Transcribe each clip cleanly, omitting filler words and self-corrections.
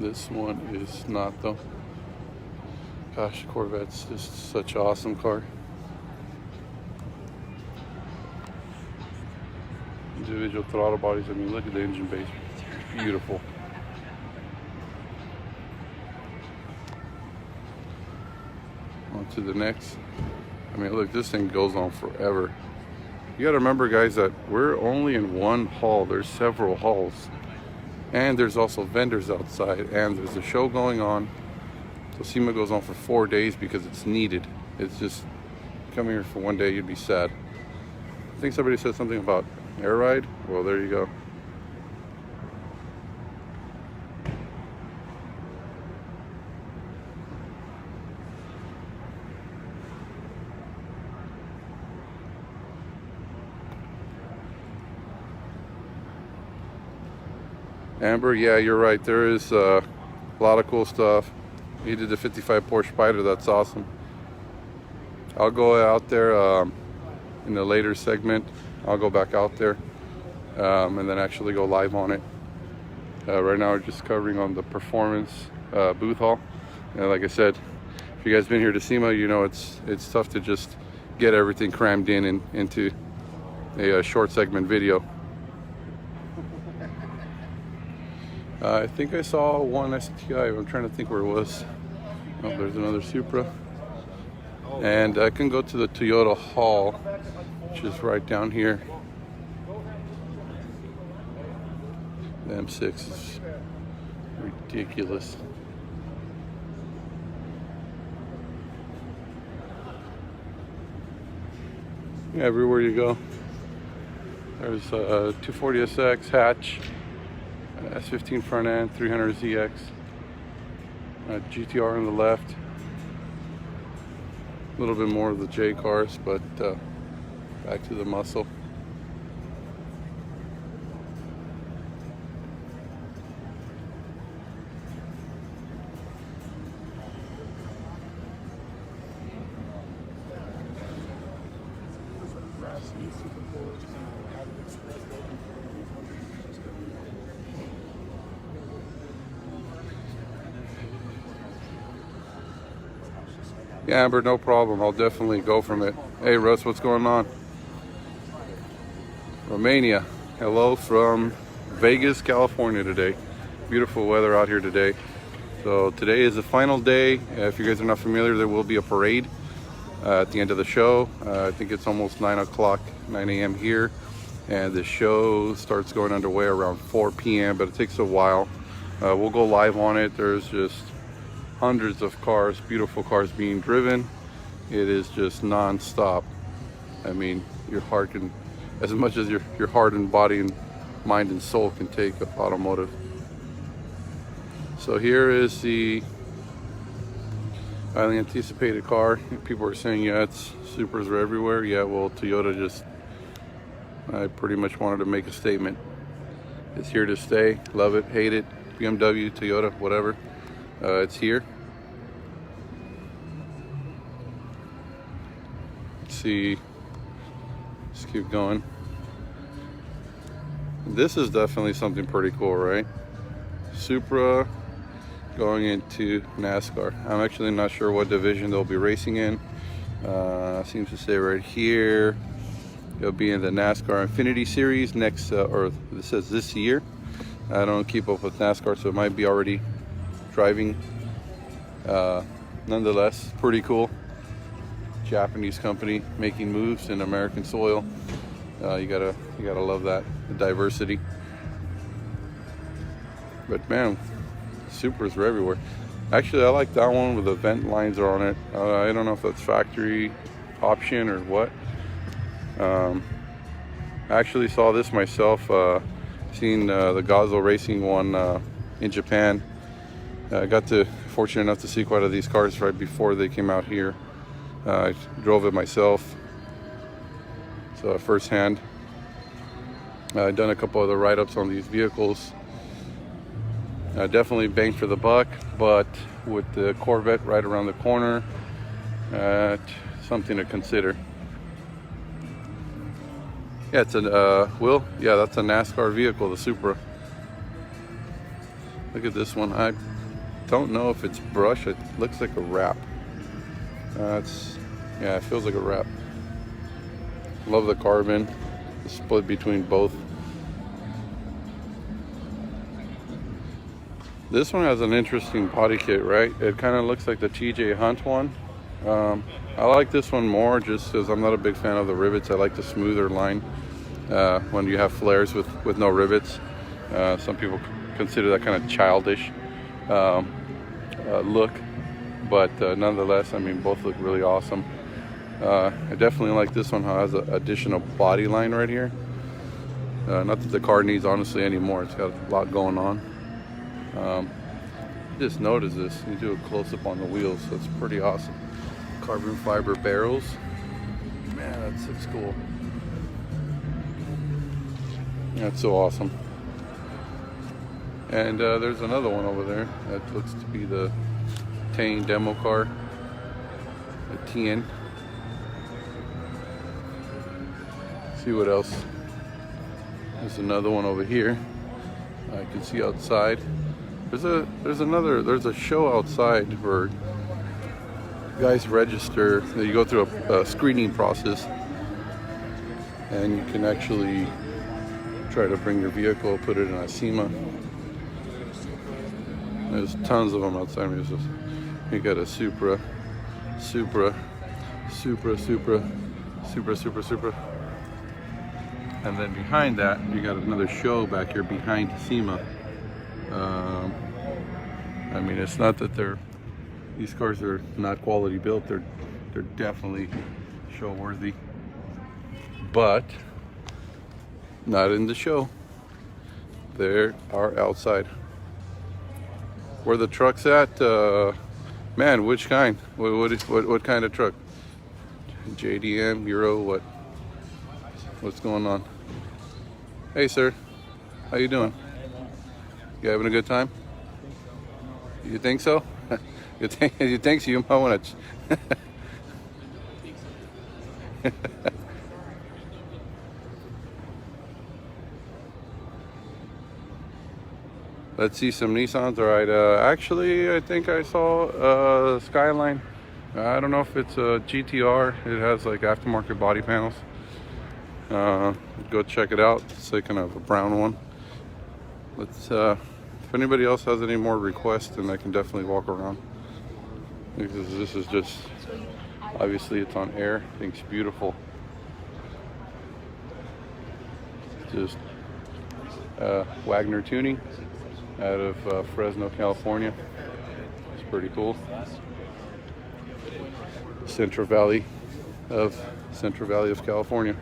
This one is not though. Gosh, Corvette's just such an awesome car. Individual throttle bodies. I mean, look at the engine base. It's beautiful. On to the next. I mean, look, this thing goes on forever. You gotta remember, guys, that we're only in one hall. There's several halls. And there's also vendors outside, and there's a show going on. So SEMA goes on for 4 days because it's needed. It's just, coming here for 1 day, you'd be sad. I think somebody said something about air ride. Well, there you go. Amber, yeah, you're right. There is a lot of cool stuff. You did the 55 Porsche Spider. That's awesome. I'll go out there in the later segment. I'll go back out there and then actually go live on it. Right now we're just covering on the performance booth hall. And like I said, if you guys been here to SEMA, you know it's tough to just get everything crammed into a short segment video. I think I saw one STI. I'm trying to think where it was. Oh, there's another Supra. And I can go to the Toyota Hall, which is right down here. The M6 is ridiculous. Yeah, everywhere you go. There's a 240SX hatch. S15 front end, 300ZX, GTR on the left, a little bit more of the J cars, but back to the muscle. Yeah, Amber, no problem. I'll definitely go from it. Hey, Russ, what's going on? Romania. Hello from Vegas, California today. Beautiful weather out here today. So today is the final day. If you guys are not familiar, there will be a parade at the end of the show. I think it's almost 9 o'clock, 9 a.m. here. And the show starts going underway around 4 p.m., but it takes a while. We'll go live on it. There's just hundreds of cars, beautiful cars being driven. It is just non-stop. I mean, your heart can, as much as your heart and body and mind and soul can take automotive. So here is the highly anticipated car. People are saying, yeah, it's Supras are everywhere. Yeah, well, Toyota just, I pretty much wanted to make a statement. It's here to stay. Love it, hate it. BMW, Toyota, whatever. It's here. Let's see. Let's keep going. This is definitely something pretty cool, right? Supra going into NASCAR. I'm actually not sure what division they'll be racing in. Seems to say right here it'll be in the NASCAR Infinity Series next, or it says this year. I don't keep up with NASCAR, so it might be already driving. Nonetheless, pretty cool. Japanese company making moves in American soil. You gotta love that, the diversity. But man, Supras are everywhere. Actually, I like that one with the vent lines are on it. I don't know if that's factory option or what. I actually saw this myself. Seen the Gazzo Racing one in Japan. I got fortunate enough to see quite a few of these cars right before they came out here. I drove it myself, so firsthand. I've done a couple other write-ups on these vehicles. Definitely bang for the buck, but with the Corvette right around the corner, something to consider. Yeah, it's a Will. Yeah, that's a NASCAR vehicle, the Supra. Look at this one. I don't know if it's brush. It looks like a wrap. Yeah, it feels like a wrap. Love the carbon. The split between both. This one has an interesting body kit, right? It kind of looks like the TJ Hunt one. I like this one more just because I'm not a big fan of the rivets. I like the smoother line when you have flares with no rivets. Some people consider that kind of childish look, but nonetheless, I mean, both look really awesome. I definitely like this one, how it has an additional body line right here. Not that the car needs honestly anymore. It's got a lot going on. Just notice this. You do a close-up on the wheels, so it's pretty awesome. Carbon fiber barrels. Man, that looks cool. That's so awesome. And there's another one over there that looks to be the Tane demo car, the TN. See what else. There's another one over here. I can see outside. There's a show outside where guys register. You go through a screening process, and you can actually try to bring your vehicle, put it in a SEMA. There's tons of them outside. You got a Supra, and then behind that you got another show back here behind SEMA. I mean, it's not that these cars are not quality built. They're definitely show worthy, but not in the show. They are outside. Where the truck's at, man, which kind? What kind of truck? JDM, Euro, what's going on? Hey, sir, how you doing? You having a good time? You think so? You think so? You might want to. Let's see some Nissans. All right. Actually, I think I saw Skyline. I don't know if it's a GTR. It has like aftermarket body panels. Go check it out. It's like kind of a brown one. Let's. If anybody else has any more requests, then I can definitely walk around. Because this is just, obviously it's on air. I think it's beautiful. Just Wagner tuning out of Fresno, California. It's pretty cool. Central Valley of California.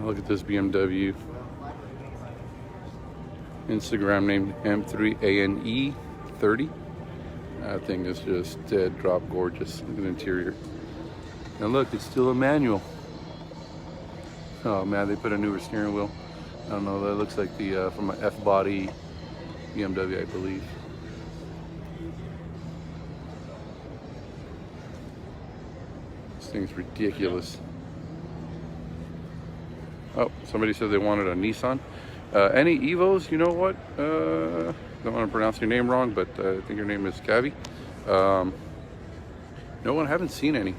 Look at this BMW. Instagram name M3ANE30. That thing is just dead drop gorgeous. Look at the interior. And look, it's still a manual. Oh man, they put a newer steering wheel. I don't know, that looks like the from an F-body BMW, I believe. This thing's ridiculous. Oh, somebody said they wanted a Nissan. Any Evos, you know what? Don't want to pronounce your name wrong, but I think your name is Cavi. No one, haven't seen any.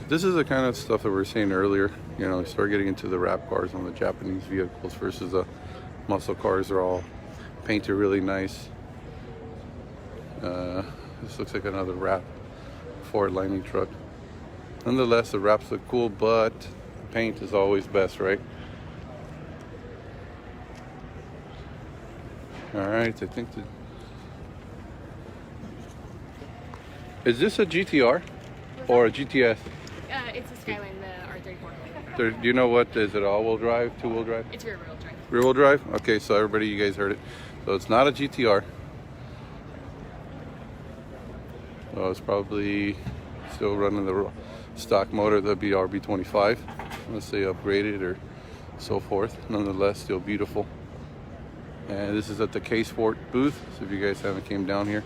This is the kind of stuff that we were saying earlier. You know, you start getting into the wrap cars on the Japanese vehicles versus the muscle cars. Are all painted really nice. This looks like another wrap Ford Lightning truck. Nonetheless, the wraps look cool, but paint is always best, right? All right, I think is this a GTR or a GTS? It's a Skyline, the R34. Do you know what, is it all-wheel drive, two-wheel drive? It's rear-wheel drive. Rear-wheel drive? Okay, so everybody, you guys heard it. So it's not a GTR. So it's probably still running the stock motor, the RB25, unless they upgraded or so forth. Nonetheless, still beautiful. And this is at the K-Sport booth, so if you guys haven't came down here.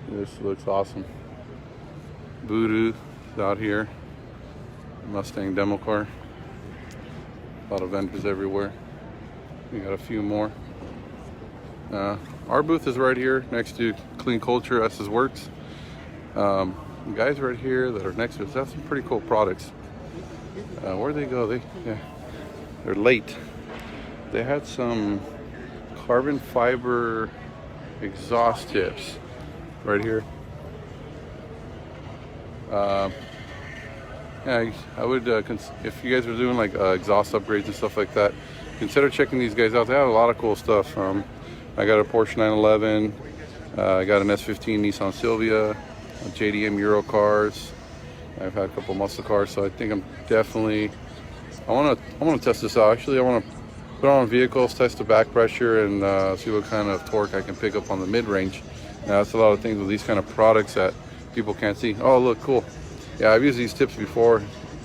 This looks awesome. Voodoo is out here. Mustang demo car. A lot of vendors everywhere. We got a few more. Our booth is right here next to Clean Culture, S's Works. The guys right here that are next to us have some pretty cool products. Where'd they go? They're late. They had some carbon fiber exhaust tips right here. Yeah, I would, if you guys are doing like exhaust upgrades and stuff like that, consider checking these guys out. They have a lot of cool stuff. I got a Porsche 911, I got an S15 Nissan Silvia, JDM Euro cars. I've had a couple muscle cars, so I think I'm definitely, I want to test this out. Actually, I want to put it on vehicles, test the back pressure, and see what kind of torque I can pick up on the mid-range. Now, that's a lot of things with these kind of products that people can't see. Oh, look, cool. Yeah, I've used these tips before.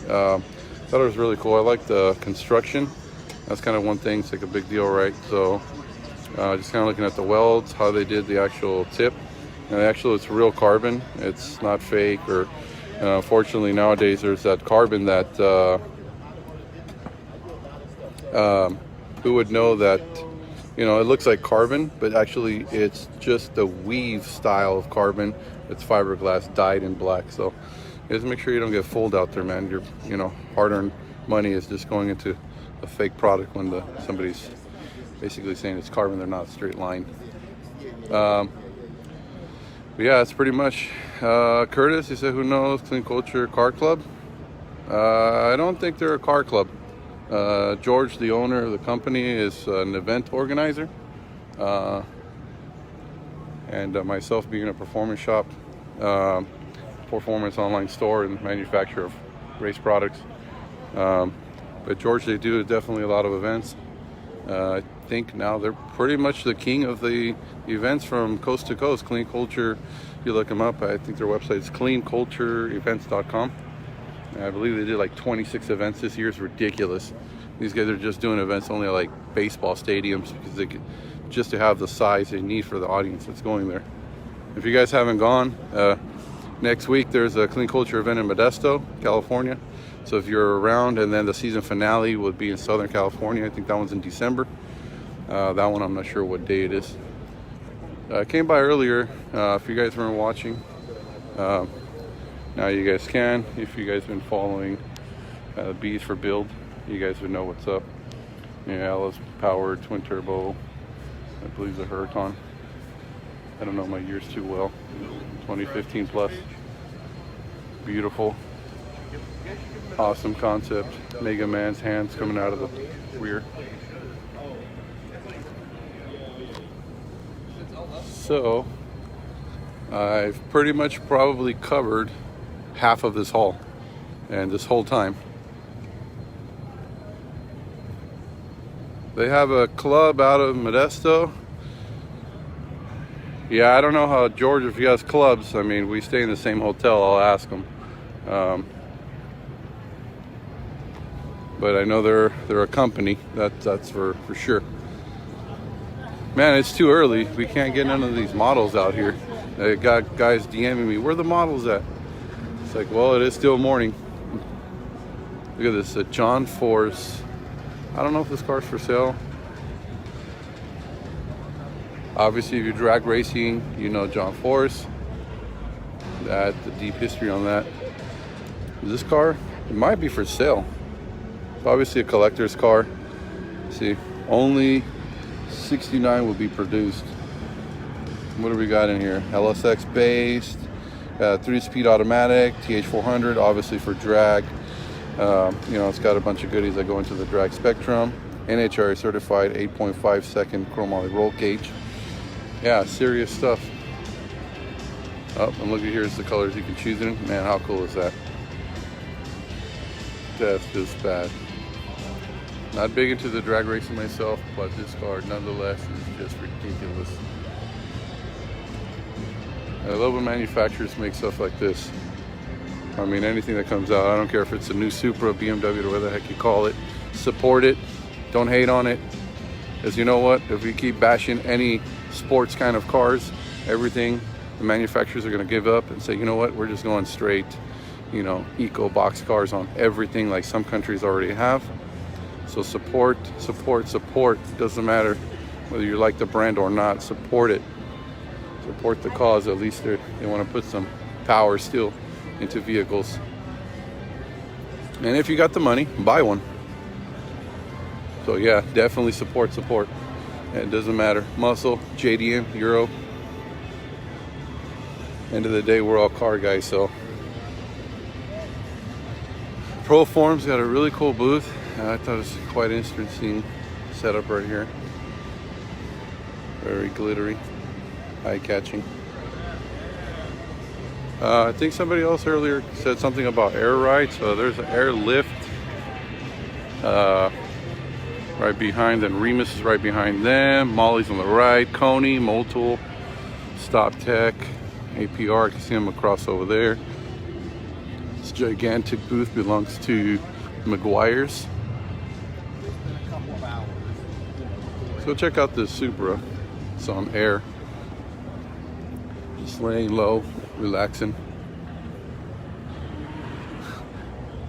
Thought it was really cool. I like the construction. That's kind of one thing. It's like a big deal, right? So just kind of looking at the welds, how they did the actual tip. And actually, it's real carbon. It's not fake. Or unfortunately, nowadays there's that carbon that who would know that, you know, it looks like carbon, but actually it's just the weave style of carbon. It's fiberglass dyed in black. So just make sure you don't get fooled out there, man. Your, you know, hard-earned money is just going into a fake product when somebody's basically saying it's carbon. They're not a straight line. But yeah, it's pretty much Curtis. He said, "Who knows? Clean Culture Car Club." I don't think they're a car club. George, the owner of the company, is an event organizer, and myself being a performance shop. Performance online store and manufacturer of race products. But George, they do definitely a lot of events. I think now they're pretty much the king of the events from coast to coast. Clean Culture, if you look them up, I think their website is cleancultureevents.com. I believe they did like 26 events this year. It's ridiculous. These guys are just doing events only at like baseball stadiums because they could, just to have the size they need for the audience that's going there. If you guys haven't gone, next week there's a Clean Culture event in Modesto, California. So if you're around, and then the season finale would be in Southern California. I think that one's in December. That one I'm not sure what day it is. I came by earlier. If you guys weren't watching, now you guys can. If you guys been following Bees for Build, you guys would know what's up. Yeah, Alice powered twin turbo. I believe the Huracan. I don't know my years too well. 2015 plus. Beautiful. Awesome concept. Mega Man's hands coming out of the rear. So I've pretty much probably covered half of this haul, and this whole time. They have a club out of Modesto. Yeah, I don't know how George, if he has clubs. I mean, we stay in the same hotel. I'll ask him. But I know they're a company. That's for sure. Man, it's too early. We can't get none of these models out here. I got guys DMing me, "Where are the models at?" It's like, well, it is still morning. Look at this, a John Force. I don't know if this car's for sale. Obviously, if you're drag racing, you know John Force. That, the deep history on that. This car, it might be for sale. It's obviously a collector's car. See, only 69 will be produced. What do we got in here? LSX based, 3-speed automatic, TH400, obviously for drag. You know, it's got a bunch of goodies that go into the drag spectrum. NHRA certified 8.5 second chromoly roll cage. Yeah, serious stuff. Oh, and look at here's the colors you can choose in. Man, how cool is that? That's just bad. Not big into the drag racing myself, but this car nonetheless is just ridiculous. I love when manufacturers make stuff like this. I mean, anything that comes out, I don't care if it's a new Supra, BMW, or whatever the heck you call it, support it. Don't hate on it. Because you know what? If we keep bashing any sports kind of cars, everything, the manufacturers are going to give up and say, you know what? We're just going straight, you know, eco box cars on everything like some countries already have. So support. Doesn't matter whether you like the brand or not. Support it. Support the cause. At least they want to put some power still into vehicles. And if you got the money, buy one. So yeah, definitely support. And it doesn't matter. Muscle, JDM, Euro. End of the day, we're all car guys, so. Proform's got a really cool booth. I thought it was quite interesting setup right here. Very glittery, eye-catching. I think somebody else earlier said something about air ride. So there's an air lift right behind, then Remus is right behind them. Molly's on the right, Coney, Motul, Stop Tech, APR. I can see them across over there. This gigantic booth belongs to McGuire's. So check out this Supra. It's on air. Just laying low, relaxing.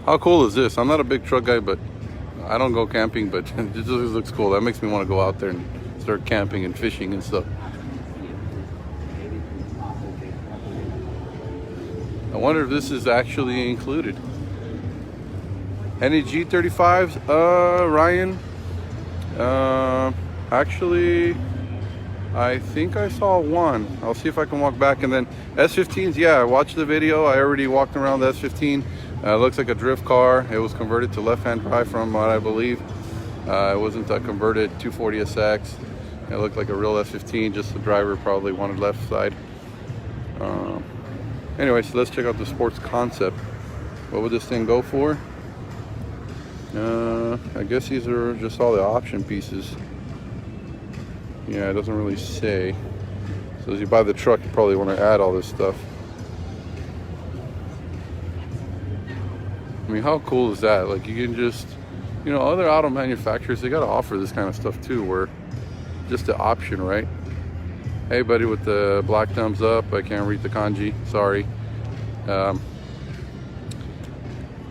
How cool is this? I'm not a big truck guy, but I don't go camping, but it just looks cool. That makes me want to go out there and start camping and fishing and stuff. I wonder if this is actually included. Any G35s, Ryan? Actually, I think I saw one. I'll see if I can walk back. And then S15s, yeah, I watched the video. I already walked around the S15. Looks like a drift car. It was converted to left-hand drive from what I believe. It wasn't a converted 240SX. It looked like a real S15, just the driver probably wanted left side. Anyway, so let's check out the sports concept. What would this thing go for? I guess these are just all the option pieces. Yeah, it doesn't really say. So as you buy the truck, you probably want to add all this stuff. I mean, how cool is that? Like, you can just, you know, other auto manufacturers, they got to offer this kind of stuff too, where just the option, right? Hey, buddy, with the black thumbs up, I can't read the kanji, sorry.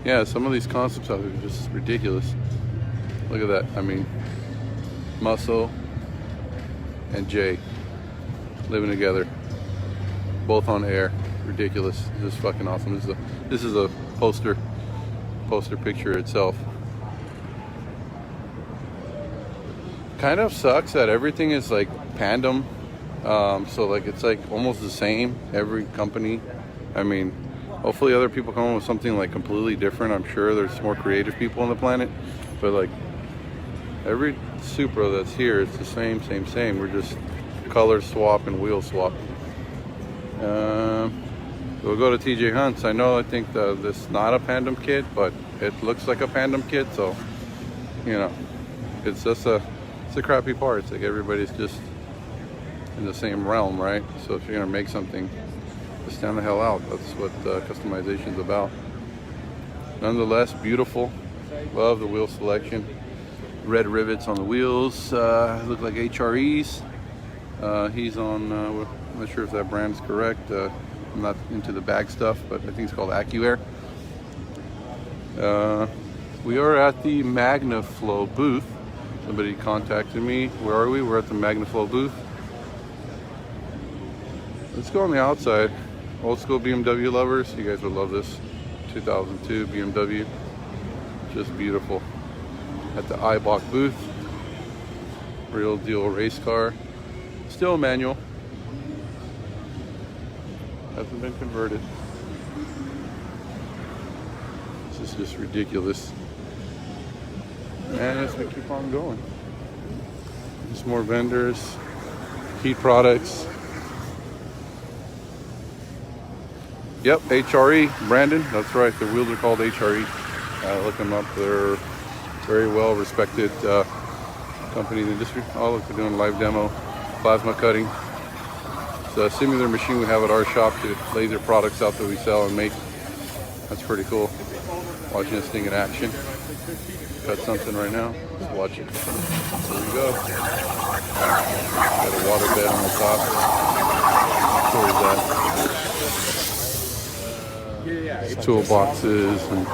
Yeah, some of these concepts are just ridiculous. Look at that. I mean, Muscle and Jay living together, both on air. Ridiculous. This is fucking awesome. This is a poster picture itself. Kind of sucks that everything is like Pandem. So like it's like almost the same every company. I mean, hopefully other people come up with something like completely different. I'm sure there's more creative people on the planet, but like every Supra that's here, it's the same. We're just color swap and wheel swap. We'll go to TJ Hunt's. I think this is not a Pandem kit, but it looks like a Pandem kit, so you know, it's just it's a crappy part. It's like everybody's just in the same realm, right? So if you're gonna make something, just stand the hell out. That's what customization is about. Nonetheless, beautiful. Love the wheel selection. Red rivets on the wheels. Look like HREs. He's on. I'm not sure if that brand is correct. I'm not into the bag stuff, but I think it's called AccuAir. We are at the MagnaFlow booth. Somebody contacted me. Where are we? We're at the MagnaFlow booth. Let's go on the outside. Old school BMW lovers, you guys would love this. 2002 BMW. Just beautiful. At the iBox booth. Real deal race car. Still manual. Hasn't been converted. This is just ridiculous. And as we keep on going. There's more vendors. Heat products. Yep, HRE, Brandon, that's right, the wheels are called HRE. Look them up, they're very well respected company in the industry. Oh look, they're doing a live demo, plasma cutting. It's a similar machine we have at our shop to laser products out that we sell and make. That's pretty cool, watching this thing in action. Cut something right now, let's watch it. There we go. Got a water bed on the top. Where is that? Toolboxes and